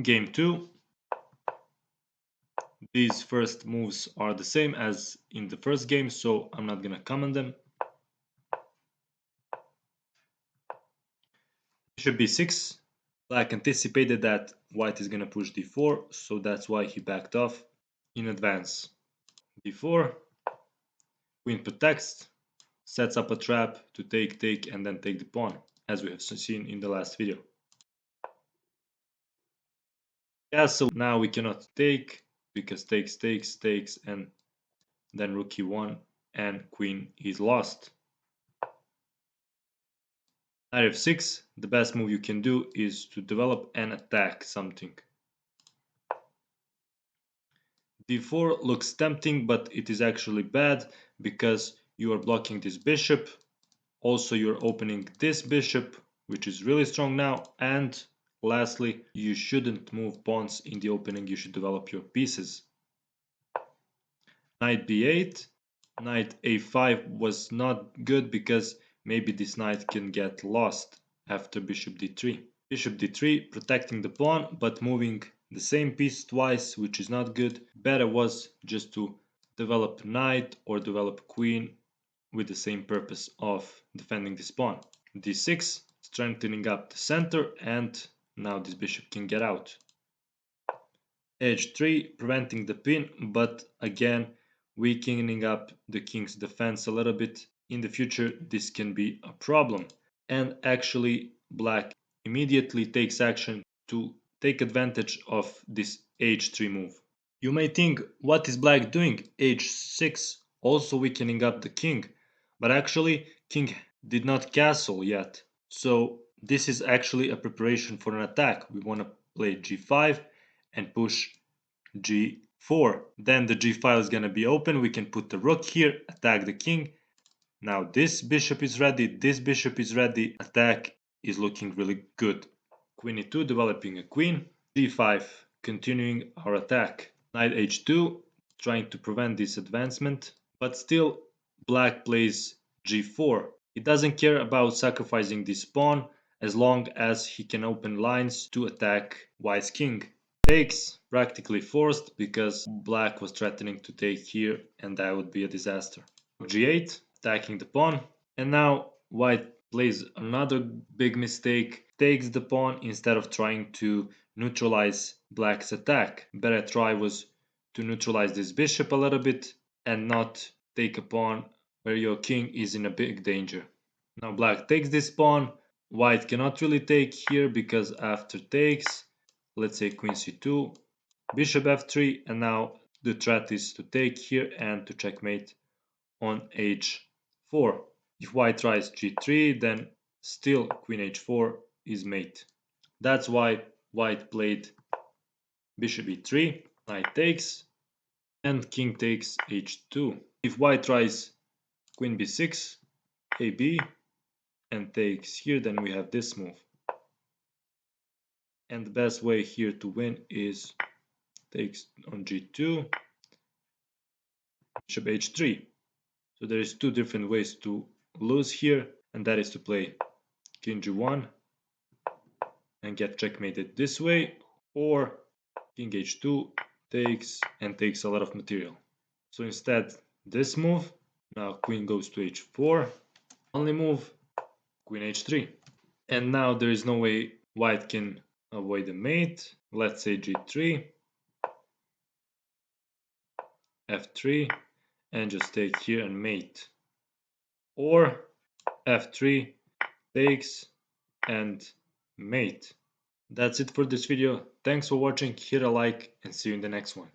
Game 2. These first moves are the same as in the first game, so I'm not gonna comment them. Bishop b6. Black anticipated that white is gonna push d4, so that's why he backed off in advance. d4. Queen protects, sets up a trap to take, and then take the pawn, as we have seen in the last video. Castle, now we cannot take, because takes, and then rook e1, and queen is lost. Knight f6, the best move you can do is to develop and attack something. d4 looks tempting, but it is actually bad because you are blocking this bishop. Also, you're opening this bishop, which is really strong now. And lastly, you shouldn't move pawns in the opening, you should develop your pieces. Knight b8, knight a5 was not good because maybe this knight can get lost after bishop d3. Bishop d3, protecting the pawn, but moving the same piece twice, which is not good. Better was just to develop knight or develop queen with the same purpose of defending this pawn. d6, strengthening up the center, and now this bishop can get out. h3, preventing the pin, but again weakening up the king's defense a little bit. In the future this can be a problem, and actually black immediately takes action to take advantage of this h3 move. You may think, what is black doing? h6, also weakening up the king, but actually king did not castle yet, so this is actually a preparation for an attack. We want to play g5 and push g4. Then the g file is going to be open. We can put the rook here, attack the king. Now this bishop is ready, this bishop is ready. Attack is looking really good. Queen e2, developing a queen. g5, continuing our attack. Knight h2, trying to prevent this advancement. But still, black plays g4. He doesn't care about sacrificing this pawn as long as he can open lines to attack white's king. Takes, practically forced because black was threatening to take here and that would be a disaster. g8, attacking the pawn, and now white plays another big mistake, takes the pawn instead of trying to neutralize black's attack. Better try was to neutralize this bishop a little bit and not take a pawn where your king is in a big danger. Now black takes this pawn, white cannot really take here because after takes, let's say queen c2, bishop f3, and now the threat is to take here and to checkmate on h4. If white tries g3, then still queen h4 is mate. That's why white played bishop e3, knight takes, and king takes h2. If white tries queen b6, ab, and takes here, then we have this move. And the best way here to win is takes on g2, bishop h3. So there is two different ways to lose here, and that is to play king g1 and get checkmated this way, or king h2 takes and takes a lot of material. So instead this move, now queen goes to h4, only move, queen h3. And now there is no way white can avoid a mate. Let's say g3, f3, and just take here and mate. Or f3 takes and mate. That's it for this video. Thanks for watching, hit a like and see you in the next one.